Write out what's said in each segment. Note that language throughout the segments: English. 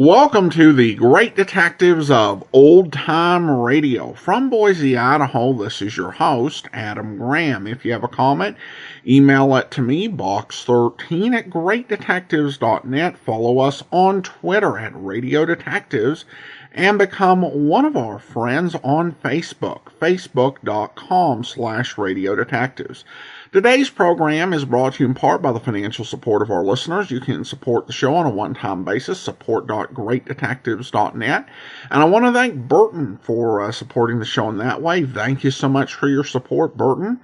Welcome to the Great Detectives of Old Time Radio. From Boise, Idaho, this is your host, Adam Graham. If you have a comment, email it to me, box13 at greatdetectives.net. Follow us on Twitter at Radio Detectives, and become one of our friends on Facebook, facebook.com/Radio Detectives. Today's program is brought to you in part by the financial support of our listeners. You can support the show on a one-time basis, support.greatdetectives.net. And I want to thank Burton for supporting the show in that way. Thank you so much for your support, Burton.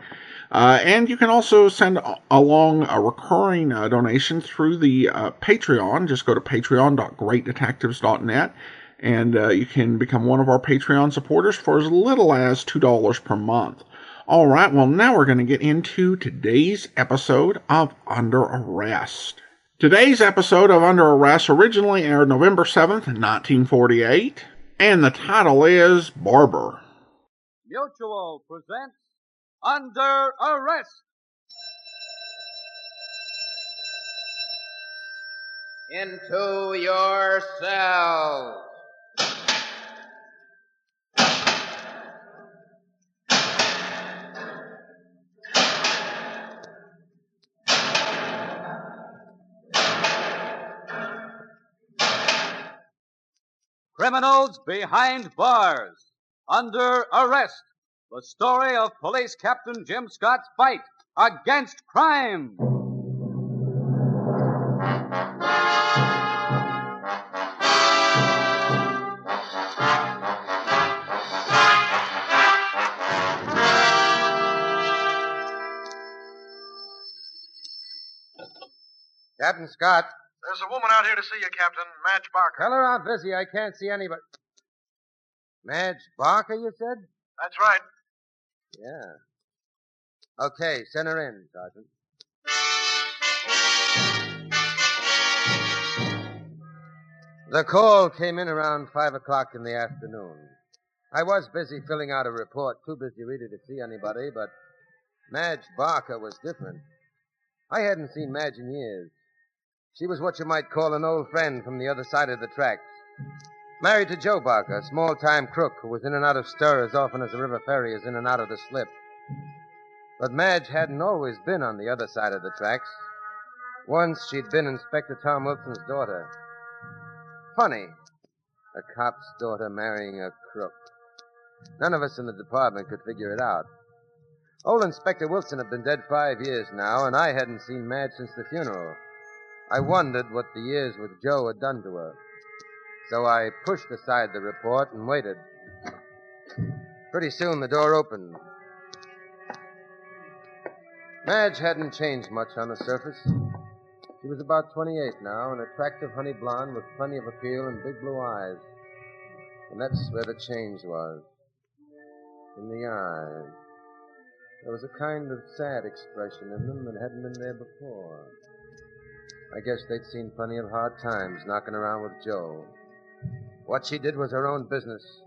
And you can also send along a recurring donation through the Patreon. Just go to patreon.greatdetectives.net. And you can become one of our Patreon supporters for as little as $2 per month. All right, well, now we're going to get into today's episode of Under Arrest. Today's episode of Under Arrest originally aired November 7th, 1948, and the title is Barber. Mutual presents Under Arrest. Into your cell. Criminals behind bars. Under arrest. The story of Police Captain Jim Scott's fight against crime. Captain Scott. There's a woman out here to see you, Captain. Madge Barker. Tell her I'm busy. I can't see anybody. Madge Barker, you said? That's right. Yeah. Okay, send her in, Sergeant. The call came in around 5 o'clock in the afternoon. I was busy filling out a report, too busy really to see anybody, but Madge Barker was different. I hadn't seen Madge in years. She was what you might call an old friend from the other side of the tracks. Married to Joe Barker, a small-time crook who was in and out of stir as often as the river ferry is in and out of the slip. But Madge hadn't always been on the other side of the tracks. Once she'd been Inspector Tom Wilson's daughter. Funny, a cop's daughter marrying a crook. None of us in the department could figure it out. Old Inspector Wilson had been dead 5 years now, and I hadn't seen Madge since the funeral. I wondered what the years with Joe had done to her. So I pushed aside the report and waited. Pretty soon the door opened. Madge hadn't changed much on the surface. She was about 28 now, an attractive honey blonde with plenty of appeal and big blue eyes. And that's where the change was. In the eyes. There was a kind of sad expression in them that hadn't been there before. I guess they'd seen plenty of hard times knocking around with Joe. What she did was her own business,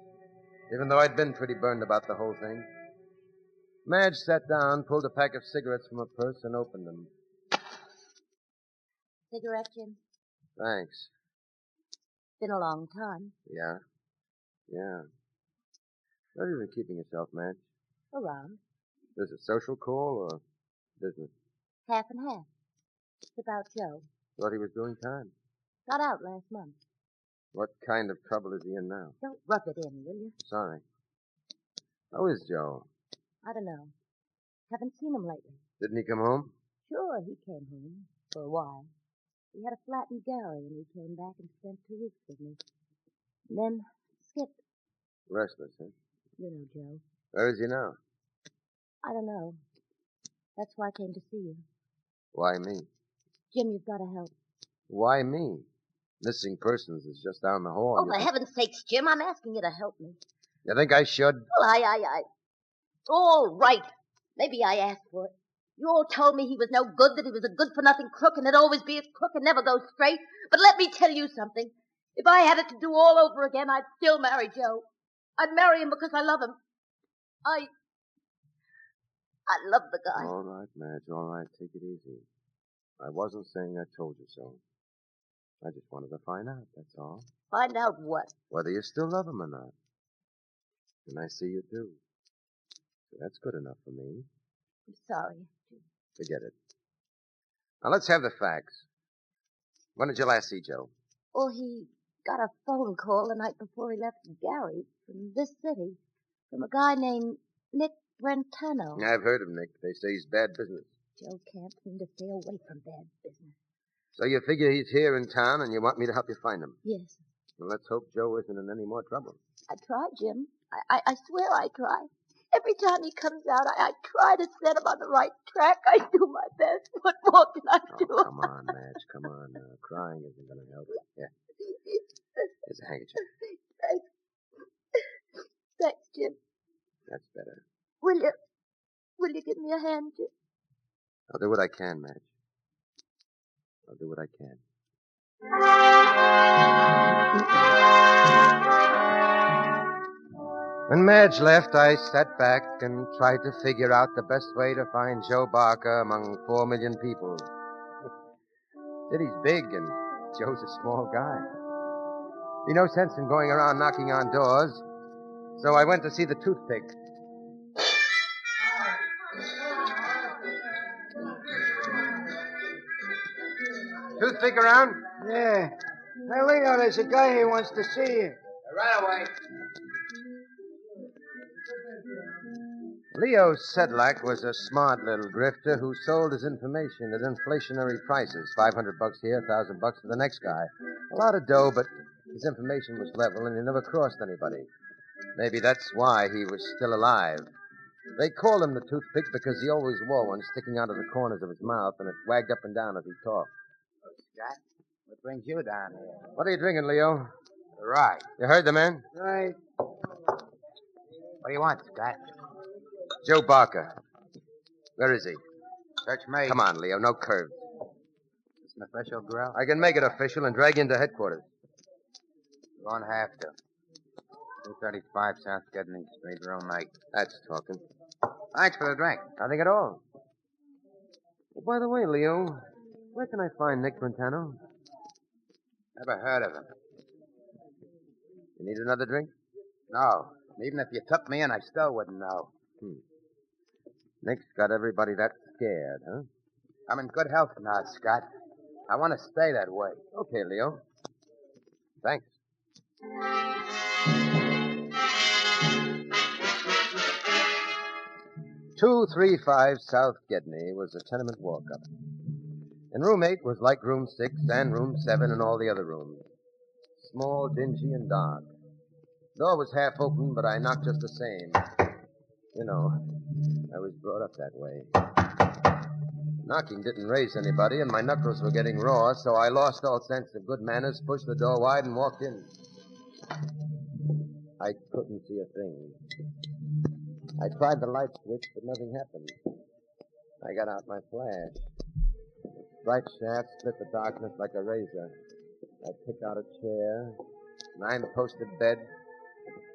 even though I'd been pretty burned about the whole thing. Madge sat down, pulled a pack of cigarettes from her purse, and opened them. Cigarette, Jim? Thanks. Been a long time. Yeah. Where have you been keeping yourself, Madge? Around. Is it a social call or business? Half and half. It's about Joe. Thought he was doing time. Got out last month. What kind of trouble is he in now? Don't rub it in, will you? Sorry. How is Joe? I don't know. Haven't seen him lately. Didn't he come home? Sure, he came home. For a while. He had a flat in Gary, and he came back and spent 2 weeks with me. And then skipped. Restless, huh? You know Joe. Where is he now? I don't know. That's why I came to see you. Why me? Jim, you've got to help. Why me? Missing persons is just down the hall. Oh, for heaven's sakes, Jim, I'm asking you to help me. You think I should? Well, all right. Maybe I asked for it. You all told me he was no good, that he was a good-for-nothing crook, and it'd always be a crook and never go straight. But let me tell you something. If I had it to do all over again, I'd still marry Joe. I'd marry him because I love him. I love the guy. All right, Madge, all right. Take it easy. I wasn't saying I told you so. I just wanted to find out, that's all. Find out what? Whether you still love him or not. And I see you do. So that's good enough for me. I'm sorry. Forget it. Now, let's have the facts. When did you last see Joe? Well, he got a phone call the night before he left Gary from this city from a guy named Nick Brentano. I've heard of Nick. They say he's bad business. Joe can't seem to stay away from bad business. So you figure he's here in town and you want me to help you find him? Yes. Well, let's hope Joe isn't in any more trouble. I try, Jim. I swear I try. Every time he comes out, I try to set him on the right track. I do my best. What more can I do? Oh, come on, Madge. Come on now. Crying isn't going to help. Here. Here's a handkerchief. Thanks. Thanks, Jim. That's better. Will you give me a hand, Jim? I'll do what I can, Madge. I'll do what I can. When Madge left, I sat back and tried to figure out the best way to find Joe Barker among 4 million people. City's big, and Joe's a small guy. Be no sense in going around knocking on doors, so I went to see the toothpick. Toothpick around? Yeah. Hey, Leo, there's a guy here who wants to see you. Right away. Leo Sedlak was a smart little grifter who sold his information at inflationary prices. $500 here, $1,000 for the next guy. A lot of dough, but his information was level and he never crossed anybody. Maybe that's why he was still alive. They called him the toothpick because he always wore one sticking out of the corners of his mouth and it wagged up and down as he talked. Oh, Scott, what brings you down here? What are you drinking, Leo? Right. You heard the man? Right. What do you want, Scott? Joe Barker. Where is he? Search me. Come on, Leo, no curves. It's an official grill. I can make it official and drag you into headquarters. You won't have to. 235 South Gedney Street, room 8. That's talking. Thanks for the drink. Nothing at all. Oh, by the way, Leo, where can I find Nick Brentano? Never heard of him. You need another drink? No. Even if you took me in, I still wouldn't know. Nick's got everybody that scared, huh? I'm in good health now, Scott. I want to stay that way. Okay, Leo. Thanks. 235 South Gedney was a tenement walk-up. And room 8 was like room 6 and room 7 and all the other rooms. Small, dingy, and dark. Door was half open, but I knocked just the same. You know, I was brought up that way. Knocking didn't raise anybody, and my knuckles were getting raw, so I lost all sense of good manners, pushed the door wide, and walked in. I couldn't see a thing. I tried the light switch, but nothing happened. I got out my flash. The bright shaft split the darkness like a razor. I picked out a chair, 9-posted bed,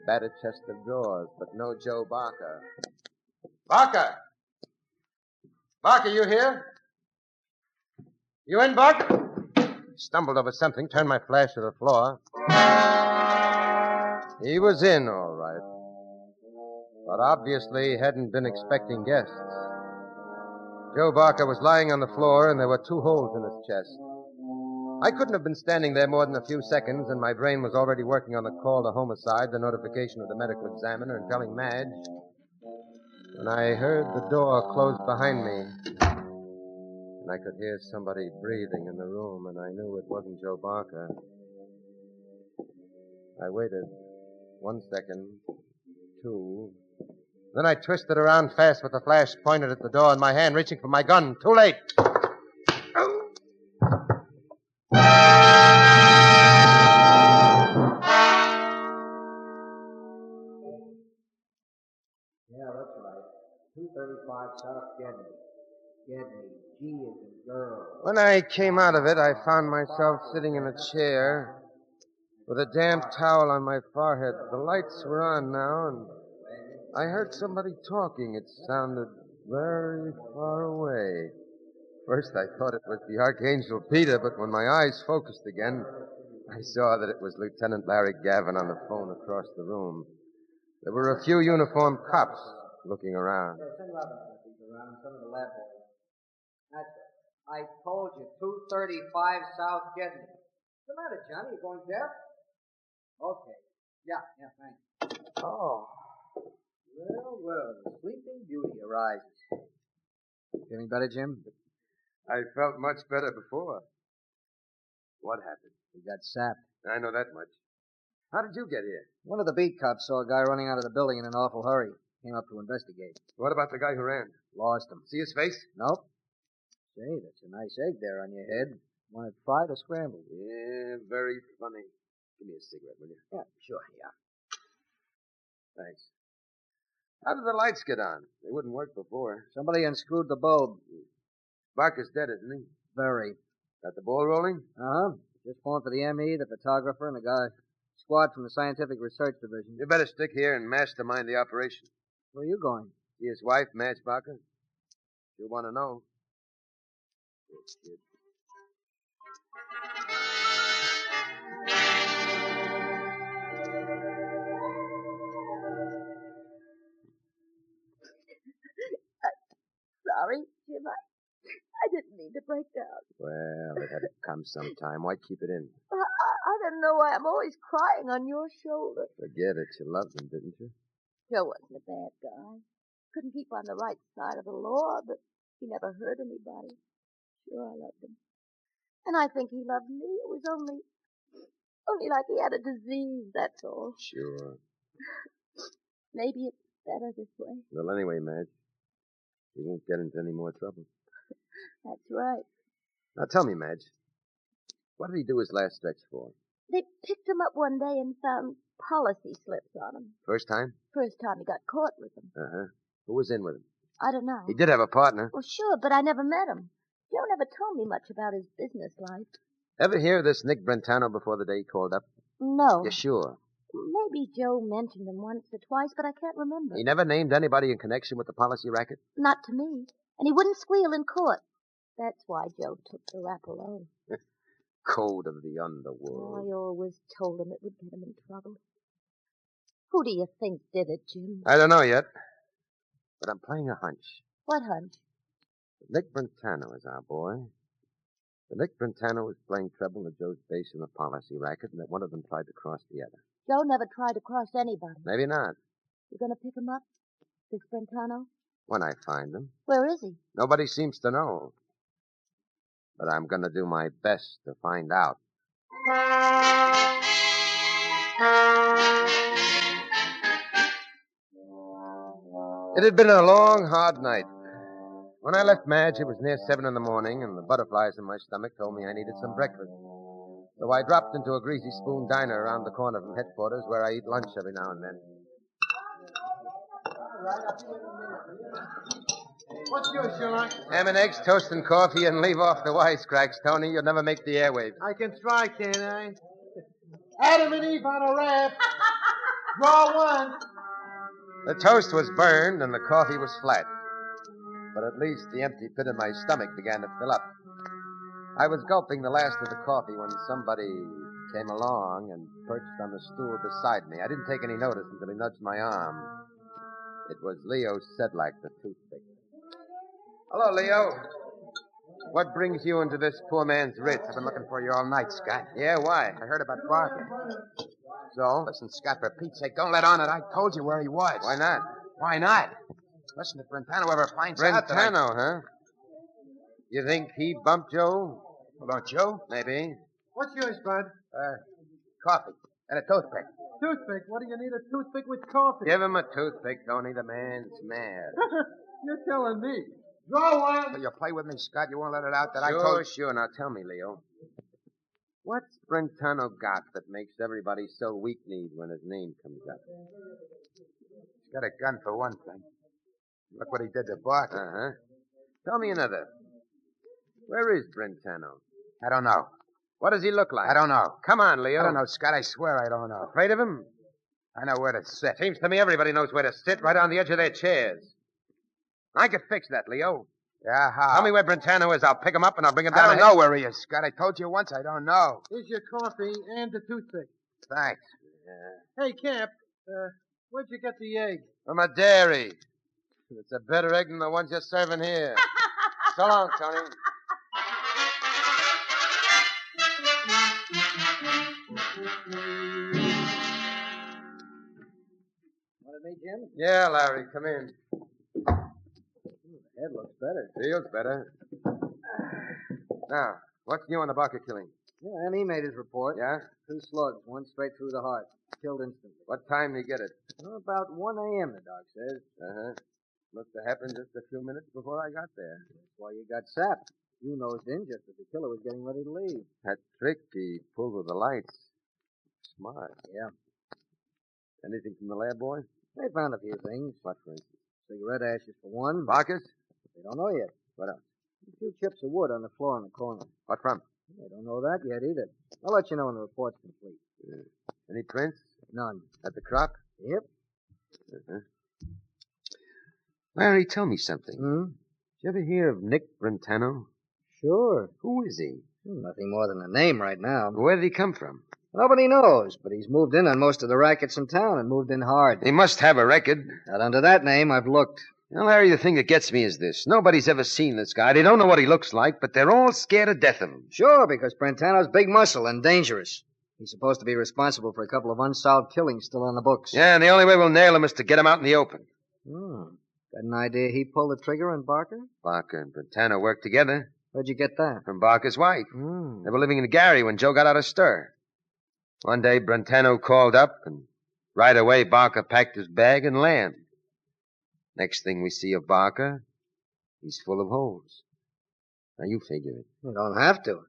battered chest of drawers, but no Joe Barker. Barker! Barker, you here? You in, Barker? Stumbled over something, turned my flash to the floor. He was in, all right. But obviously hadn't been expecting guests. Joe Barker was lying on the floor, and there were 2 holes in his chest. I couldn't have been standing there more than a few seconds, and my brain was already working on the call to homicide, the notification of the medical examiner, and telling Madge, when I heard the door close behind me. And I could hear somebody breathing in the room, and I knew it wasn't Joe Barker. I waited 1 second, 2. Then I twisted around fast with the flash pointed at the door in my hand, reaching for my gun. Too late. Yeah, that's right. 235 South Gedney. Gedney. G is in girl. When I came out of it, I found myself sitting in a chair with a damp towel on my forehead. The lights were on now, and I heard somebody talking. It sounded very far away. First, I thought it was the Archangel Peter, but when my eyes focused again, I saw that it was Lieutenant Larry Gavin on the phone across the room. There were a few uniformed cops looking around. Yeah, send Robinson if he's around, some of the lab boys. That's it. I told you, 235 South Gedney. What's the matter, Johnny? You going deaf? Okay. Yeah, thanks. Oh. Well, the Sleeping Beauty arises. Feeling better, Jim? I felt much better before. What happened? We got sapped. I know that much. How did you get here? One of the beat cops saw a guy running out of the building in an awful hurry. Came up to investigate. What about the guy who ran? Lost him. See his face? Nope. Say, that's a nice egg there on your head. Want it fried or scrambled? Yeah, very funny. Give me a cigarette, will you? Yeah, sure, yeah. Thanks. How did the lights get on? They wouldn't work before. Somebody unscrewed the bulb. Barker's dead, isn't he? Very. Got the ball rolling? Uh-huh. Just phoned for the ME, the photographer, and the guy squad from the Scientific Research Division. You better stick here and mastermind the operation. Where are you going? See his wife, Madge Barker? You'll want to know. Good kid. Sorry, Jim. I didn't mean to break down. Well, it had to come sometime. Why keep it in? I don't know why I'm always crying on your shoulder. Forget it. You loved him, didn't you? Joe wasn't a bad guy. Couldn't keep on the right side of the law, but he never hurt anybody. Sure, I loved him. And I think he loved me. It was only like he had a disease, that's all. Sure. Maybe it's better this way. Well, anyway, Madge, you won't get into any more trouble. That's right. Now, tell me, Madge, what did he do his last stretch for? They picked him up one day and found policy slips on him. First time? First time he got caught with them. Uh-huh. Who was in with him? I don't know. He did have a partner. Well, sure, but I never met him. Joe never told me much about his business life. Ever hear of this Nick Brentano before the day he called up? No. You sure? Maybe Joe mentioned him once or twice, but I can't remember. He never named anybody in connection with the policy racket? Not to me. And he wouldn't squeal in court. That's why Joe took the rap alone. Code of the underworld. I always told him it would get him in trouble. Who do you think did it, Jim? I don't know yet, but I'm playing a hunch. What hunch? Nick Brentano is our boy. The Nick Brentano was playing treble at Joe's base in the policy racket, and that one of them tried to cross the other. Joe never tried to cross anybody. Maybe not. You gonna pick him up, this Brentano? When I find him. Where is he? Nobody seems to know. But I'm going to do my best to find out. It had been a long, hard night. When I left Madge, it was near 7 in the morning, and the butterflies in my stomach told me I needed some breakfast. So I dropped into a Greasy Spoon diner around the corner from headquarters, where I eat lunch every now and then. What's yours, Sherlock? Ham and eggs, toast and coffee, and leave off the wisecracks, Tony. You'll never make the airwaves. I can try, can't I? Adam and Eve on a raft. Draw one. The toast was burned and the coffee was flat. But at least the empty pit in my stomach began to fill up. I was gulping the last of the coffee when somebody came along and perched on the stool beside me. I didn't take any notice until he nudged my arm. It was Leo Sedlak, the toothpick. Hello, Leo. What brings you into this poor man's Ritz? I've been looking for you all night, Scott. Yeah, why? I heard about Barker. So? Listen, Scott, for Pete's sake, don't let on that I told you where he was. Why not? Why not? Listen, if Brentano ever finds out that Brentano, huh? You think he bumped Joe? Well, don't you? Maybe. What's yours, Bud? Coffee and a toothpick. Toothpick. What do you need a toothpick with coffee? Give him a toothpick, Tony. The man's mad. You're telling me. Draw one. Will you play with me, Scott? You won't let it out that I Sure, told... sure. Now tell me, Leo. What's Brentano got that makes everybody so weak-kneed when his name comes up? He's got a gun for one thing. Look what he did to Barker. Uh-huh. Tell me another. Where is Brentano? I don't know. What does he look like? I don't know. Come on, Leo. I don't know, Scott. I swear I don't know. Afraid of him? I know where to sit. Seems to me everybody knows where to sit, right on the edge of their chairs. I could fix that, Leo. Yeah, how? Tell me where Brentano is. I'll pick him up and I'll bring him down. I don't know where he is, Scott. I told you once I don't know. Here's your coffee and the toothpick. Thanks. Hey, Camp, where'd you get the egg? From a dairy. It's a better egg than the ones you're serving here. So long, Tony. Wanted me, Jim? Yeah, Larry, come in. The head looks better. Feels better. Now, what's new on the Barker killing? Yeah, M.E. made his report. Yeah? 2 slugs, one straight through the heart. Killed instantly. What time did he get it? Well, about 1 a.m., the doc says. Uh-huh. Must have happened just a few minutes before I got there. That's why you got sapped. You nosed in just as the killer was getting ready to leave. That trick he pulled with the lights. Smart. Yeah. Anything from the lab, boy? They found a few things. What, for instance? Cigarette ashes for one. Barker's? They don't know yet. What else? A few chips of wood on the floor in the corner. What from? They don't know that yet either. I'll let you know when the report's complete. Any prints? None. At the crop? Yep. Uh-huh. Larry, tell me something. Hmm? Did you ever hear of Nick Brentano? Sure. Who is he? Nothing more than a name right now. Where did he come from? Nobody knows, but he's moved in on most of the rackets in town and moved in hard. He must have a record. Not under that name, I've looked. Now, Larry, the thing that gets me is this. Nobody's ever seen this guy. They don't know what he looks like, but they're all scared to death of him. Sure, because Brentano's big muscle and dangerous. He's supposed to be responsible for a couple of unsolved killings still on the books. Yeah, and the only way we'll nail him is to get him out in the open. Hmm. Got an idea he pulled the trigger on Barker? Barker and Brentano worked together. Where'd you get that? From Barker's wife. Hmm. They were living in Gary when Joe got out of stir. One day, Brentano called up, and right away, Barker packed his bag and land. Next thing we see of Barker, he's full of holes. Now, you figure it. You don't have to.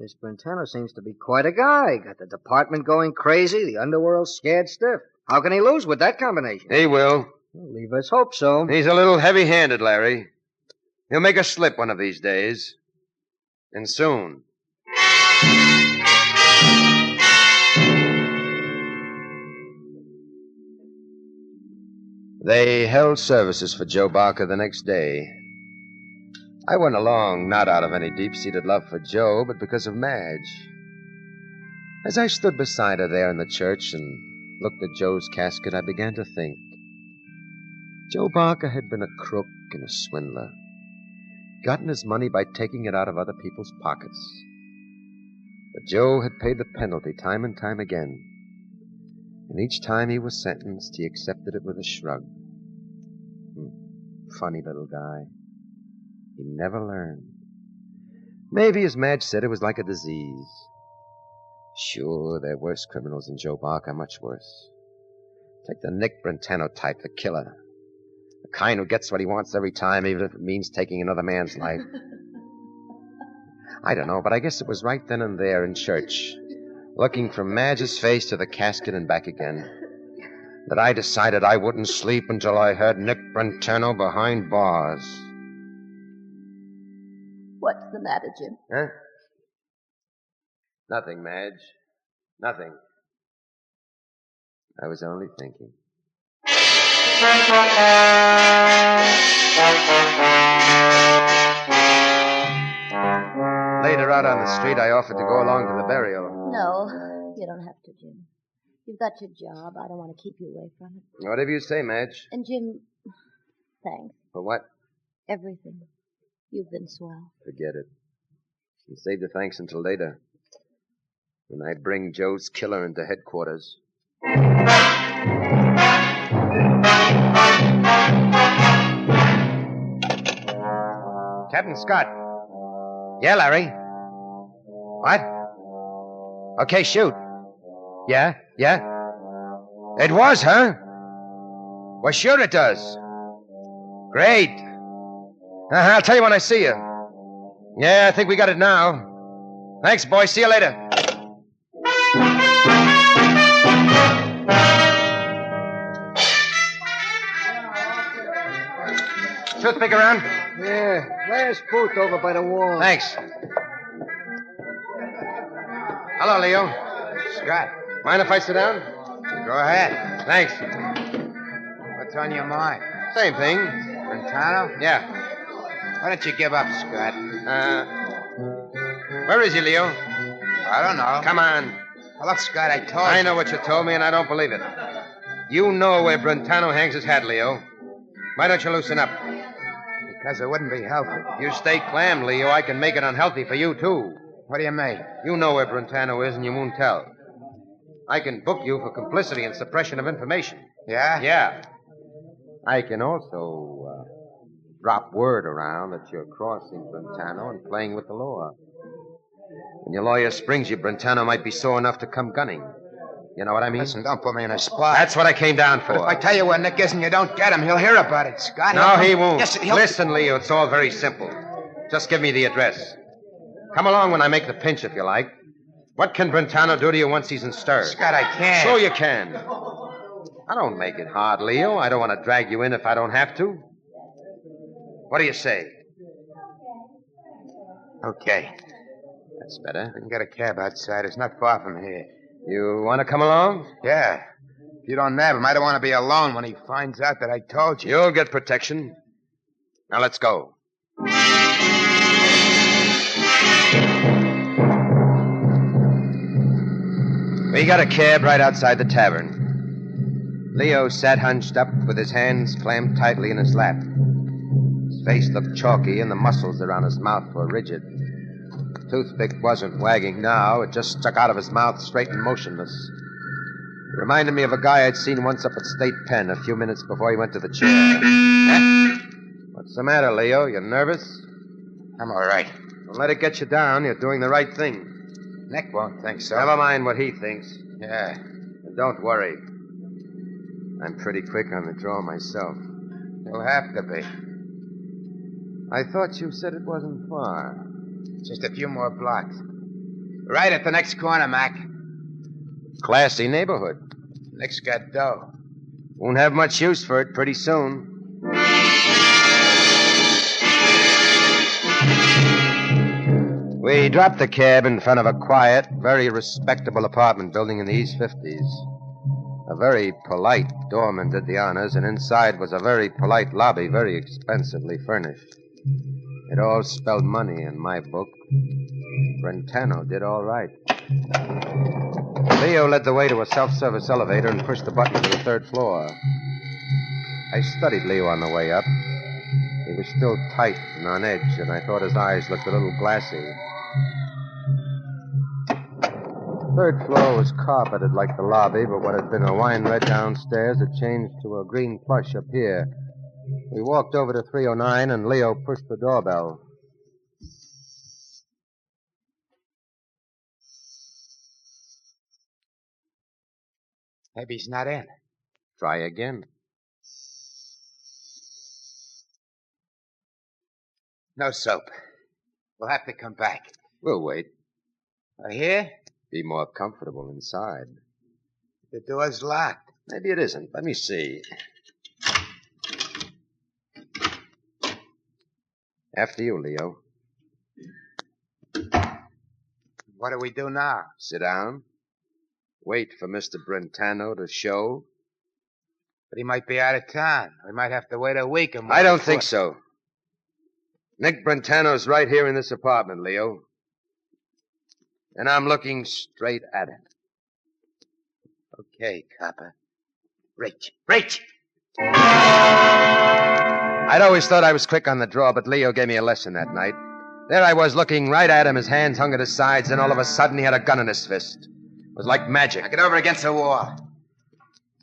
This Brentano seems to be quite a guy. Got the department going crazy, the underworld scared stiff. How can he lose with that combination? He will. Well, leave us hope so. He's a little heavy-handed, Larry. He'll make a slip one of these days. And soon. They held services for Joe Barker the next day. I went along not out of any deep-seated love for Joe, but because of Madge. As I stood beside her there in the church and looked at Joe's casket, I began to think. Joe Barker had been a crook and a swindler. Gotten his money by taking it out of other people's pockets. But Joe had paid the penalty time and time again. And each time he was sentenced, he accepted it with a shrug. Funny little guy. He never learned. Maybe, as Madge said, it was like a disease. Sure, there are worse criminals than Joe Barker, much worse. Take the Nick Brentano type, the killer. The kind who gets what he wants every time, even if it means taking another man's life. I don't know, but I guess it was right then and there in church, looking from Madge's face to the casket and back again, that I decided I wouldn't sleep until I had Nick Brentano behind bars. What's the matter, Jim? Huh? Nothing, Madge. Nothing. I was only thinking. Later out on the street, I offered to go along to the burial. No, you don't have to, Jim. You've got your job. I don't want to keep you away from it. Whatever you say, Madge. And, Jim, thanks. For what? Everything. You've been swell. Forget it. And save the thanks until later. When I bring Joe's killer into headquarters. Captain Scott. Yeah, Larry. What? Okay, shoot. Yeah? It was, huh? Well, shoot, it does. Great. I'll tell you when I see you. Yeah, I think we got it now. Thanks, boys. See you later. Toothpick around? Yeah, last booth over by the wall. Thanks. Hello, Leo. Scott, Mind if I sit down? go ahead. Thanks. What's on your mind? Same thing. Brentano? Yeah. Why don't you give up, Scott? Where is he, Leo? I don't know. Come on. Well, look, Scott, I told you. I know what you told me, and I don't believe it. You know where Brentano hangs his hat, Leo. Why don't you loosen up? Because it wouldn't be healthy. You stay clam, Leo. I can make it unhealthy for you, too. What do you mean? You know where Brentano is, and you won't tell. I can book you for complicity and suppression of information. Yeah? Yeah. I can also drop word around that you're crossing Brentano and playing with the law. When your lawyer springs you, Brentano might be sore enough to come gunning. You know what I mean? Listen, don't put me in a spot. That's what I came down for. But if I tell you where Nick is and you don't get him, he'll hear about it, Scott. No, he won't. Yes, Listen, Leo, it's all very simple. Just give me the address. Come along when I make the pinch, if you like. What can Brentano do to you once he's in stir? Scott, I can't. Sure you can. I don't make it hard, Leo. I don't want to drag you in if I don't have to. What do you say? Okay. That's better. I can get a cab outside. It's not far from here. You want to come along? Yeah. If you don't nab him, I don't want to be alone when he finds out that I told you. You'll get protection. Now let's go. We got a cab right outside the tavern. Leo sat hunched up with his hands clamped tightly in his lap. His face looked chalky and the muscles around his mouth were rigid. Toothpick wasn't wagging now. It just stuck out of his mouth straight and motionless. It reminded me of a guy I'd seen once up at State Pen a few minutes before he went to the chair. What's the matter, Leo? You nervous? I'm all right. Don't let it get you down. You're doing the right thing. Nick won't think so. Never mind what he thinks. Yeah. And don't worry. I'm pretty quick on the draw myself. You'll have to be. I thought you said it wasn't far. Just a few more blocks. Right at the next corner, Mac. Classy neighborhood. Nick's got dough. Won't have much use for it pretty soon. We dropped the cab in front of a quiet, very respectable apartment building in the East 50s. A very polite doorman did the honors, and inside was a very polite lobby, very expensively furnished. It all spelled money in my book. Brentano did all right. Leo led the way to a self-service elevator and pushed the button to the third floor. I studied Leo on the way up. He was still tight and on edge, and I thought his eyes looked a little glassy. The third floor was carpeted like the lobby, but what had been a wine red downstairs had changed to a green plush up here. We walked over to 309, and Leo pushed the doorbell. Maybe he's not in. Try again. No soap. We'll have to come back. We'll wait. Here? Be more comfortable inside. The door's locked. Maybe it isn't. Let me see. After you, Leo. What do we do now? Sit down. Wait for Mr. Brentano to show. But he might be out of town. We might have to wait a week or more. I don't think so. Nick Brentano's right here in this apartment, Leo. And I'm looking straight at him. Okay, copper. Reach. I'd always thought I was quick on the draw, but Leo gave me a lesson that night. There I was looking right at him, his hands hung at his sides, and all of a sudden he had a gun in his fist. It was like magic. Now get over against the wall.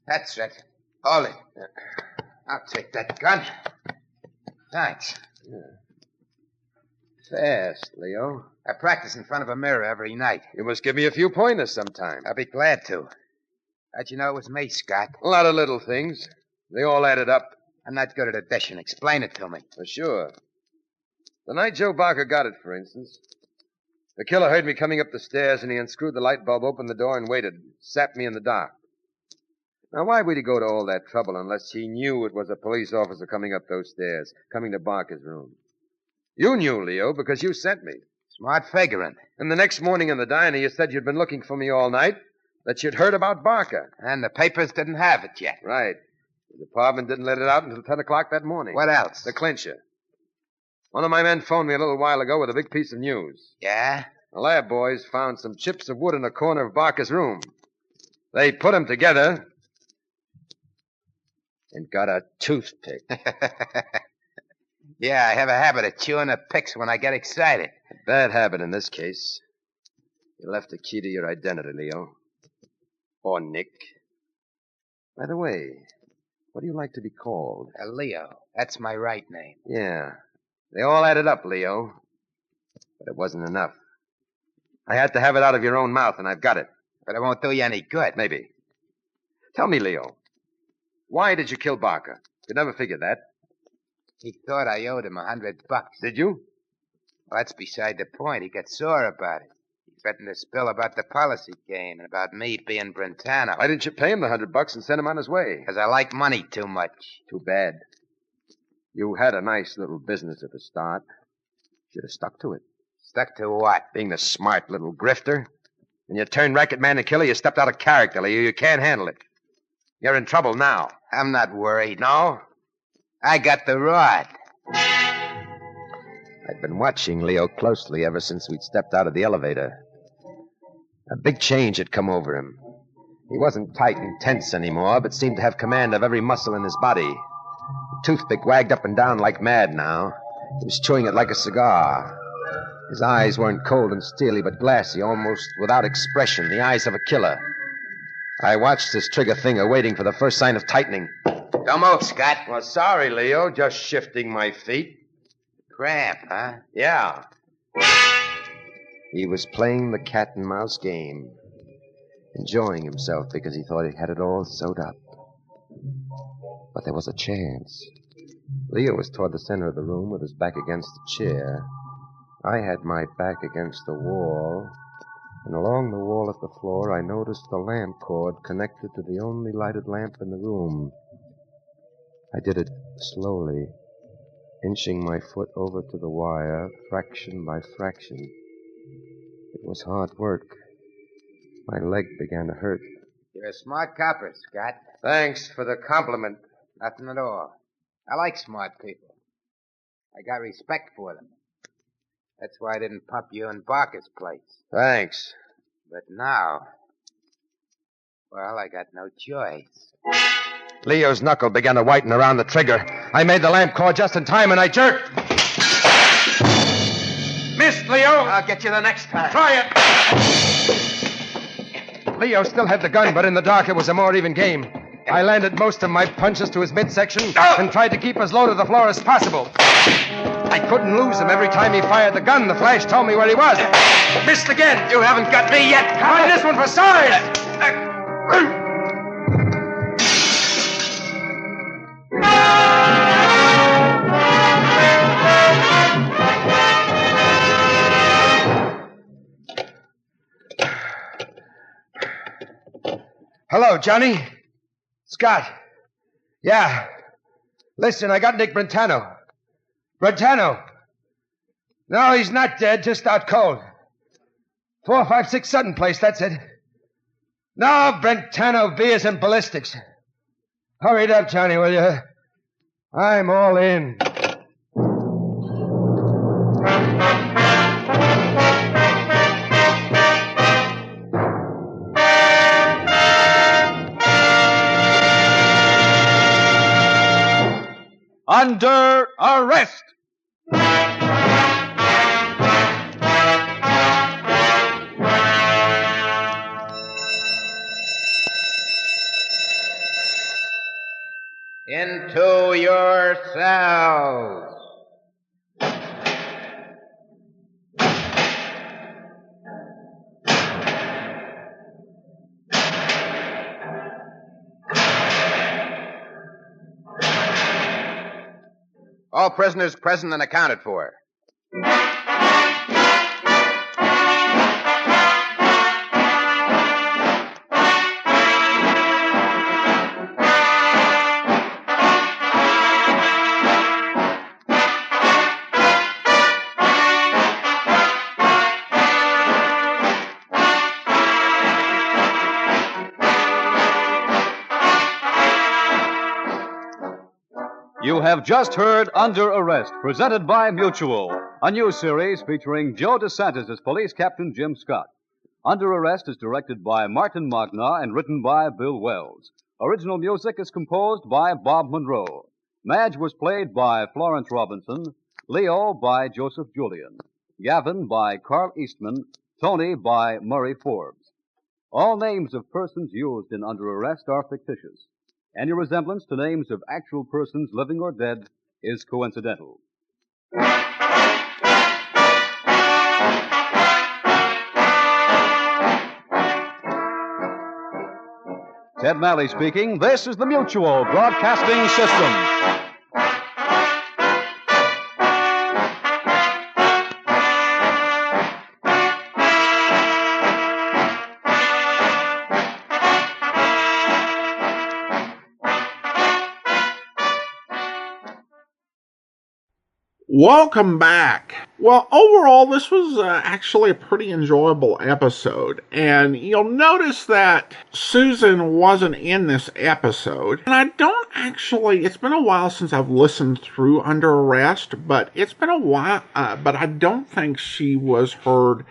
That's it. Hold it. I'll take that gun. Thanks. Yeah. Fast, Leo. I practice in front of a mirror every night. You must give me a few pointers sometime. I'll be glad to. How'd you know it was me, Scott? A lot of little things. They all added up. I'm not good at addition. Explain it to me. For sure. The night Joe Barker got it, for instance. The killer heard me coming up the stairs, and he unscrewed the light bulb, opened the door, and waited. Zapped me in the dark. Now, why would he go to all that trouble unless he knew it was a police officer coming up those stairs, coming to Barker's room? You knew, Leo, because you sent me. Smart figuring. And the next morning in the diner, you said you'd been looking for me all night, that you'd heard about Barker. And the papers didn't have it yet. Right. The department didn't let it out until 10 o'clock that morning. What else? The clincher. One of my men phoned me a little while ago with a big piece of news. Yeah? The lab boys found some chips of wood in a corner of Barker's room. They put them together and got a toothpick. Yeah, I have a habit of chewing the picks when I get excited. A bad habit in this case. You left the key to your identity, Leo. Or Nick. By the way, what do you like to be called? Leo. That's my right name. Yeah. They all added up, Leo. But it wasn't enough. I had to have it out of your own mouth, and I've got it. But it won't do you any good. Maybe. Tell me, Leo, why did you kill Barker? Could never figure that. He thought I owed him $100. Did you? Well, that's beside the point. He got sore about it. He threatened to spill about the policy game and about me being Brentano. Why didn't you pay him the $100 and send him on his way? Because I like money too much. Too bad. You had a nice little business at the start. Should have stuck to it. Stuck to what? Being the smart little grifter. When you turned racket man and killer, you stepped out of character, Leo. You can't handle it. You're in trouble now. I'm not worried. No? I got the rod. I'd been watching Leo closely ever since we'd stepped out of the elevator. A big change had come over him. He wasn't tight and tense anymore, but seemed to have command of every muscle in his body. The toothpick wagged up and down like mad now. He was chewing it like a cigar. His eyes weren't cold and steely, but glassy, almost without expression, the eyes of a killer. I watched his trigger finger, waiting for the first sign of tightening. Don't move, Scott. Well, sorry, Leo. Just shifting my feet. Cramp, huh? Yeah. He was playing the cat and mouse game, enjoying himself because he thought he had it all sewed up. But there was a chance. Leo was toward the center of the room with his back against the chair. I had my back against the wall, and along the wall at the floor I noticed the lamp cord connected to the only lighted lamp in the room. I did it slowly, inching my foot over to the wire, fraction by fraction. It was hard work. My leg began to hurt. You're a smart copper, Scott. Thanks for the compliment. Nothing at all. I like smart people. I got respect for them. That's why I didn't pump you in Barker's place. Thanks. But now, well, I got no choice. Leo's knuckle began to whiten around the trigger. I made the lamp cord just in time, and I jerked. Missed, Leo. I'll get you the next time. Try it. Leo still had the gun, but in the dark it was a more even game. I landed most of my punches to his midsection and tried to keep as low to the floor as possible. I couldn't lose him. Every time he fired the gun, the flash told me where he was. Missed again. You haven't got me yet. Try this one for size. Hello, Johnny. Scott. Yeah. Listen, I got Nick Brentano. Brentano. No, he's not dead, just out cold. 456 Sutton Place, that's it. No, Brentano veers in ballistics. Hurry it up, Johnny, will you? I'm all in. Under arrest! Into your cells. All prisoners present and accounted for. You have just heard Under Arrest, presented by Mutual, a new series featuring Joe DeSantis as Police Captain Jim Scott. Under Arrest is directed by Martin Magna and written by Bill Wells. Original music is composed by Bob Monroe. Madge was played by Florence Robinson, Leo by Joseph Julian, Gavin by Carl Eastman, Tony by Murray Forbes. All names of persons used in Under Arrest are fictitious. Any resemblance to names of actual persons living or dead is coincidental. Ted Malley speaking. This is the Mutual Broadcasting System. Welcome back. Well, overall, this was actually a pretty enjoyable episode. And you'll notice that Susan wasn't in this episode. And I don't actually, it's been a while since I've listened through Under Arrest, but it's been a while, but I don't think she was heard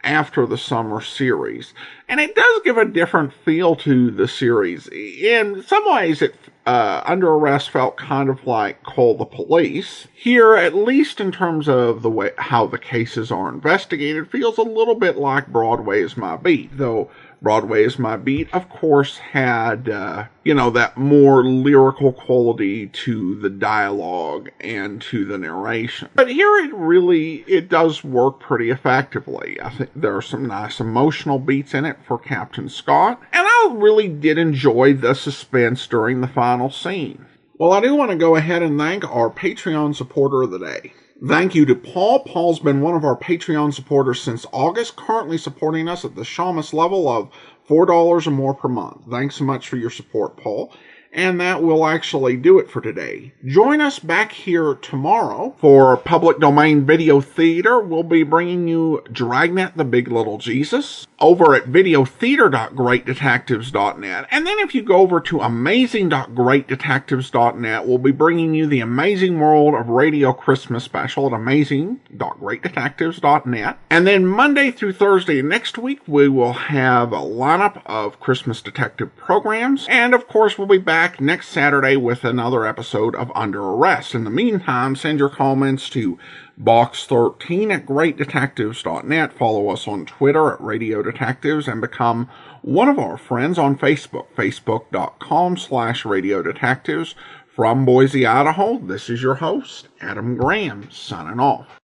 after the summer series. And it does give a different feel to the series. In some ways, Under Arrest felt kind of like Call the Police. Here, at least in terms of the way how the cases are investigated, feels a little bit like Broadway Is My Beat, though Broadway Is My Beat, of course, had, that more lyrical quality to the dialogue and to the narration. But here it does work pretty effectively. I think there are some nice emotional beats in it for Captain Scott, and I really did enjoy the suspense during the final scene. Well, I do want to go ahead and thank our Patreon supporter of the day. Thank you to Paul. Paul's been one of our Patreon supporters since August, currently supporting us at the Shamus level of $4 or more per month. Thanks so much for your support, Paul. And that will actually do it for today. Join us back here tomorrow for Public Domain Video Theater. We'll be bringing you Dragnet the Big Little Jesus over at videotheater.greatdetectives.net. And then if you go over to amazing.greatdetectives.net, we'll be bringing you the Amazing World of Radio Christmas special at amazing.greatdetectives.net. And then Monday through Thursday next week, we will have a lineup of Christmas detective programs. And of course, we'll be back next Saturday with another episode of Under Arrest. In the meantime, send your comments to box13 at greatdetectives.net. Follow us on Twitter at Radio Detectives and become one of our friends on Facebook, facebook.com/Radio Detectives. From Boise, Idaho, this is your host, Adam Graham, signing off.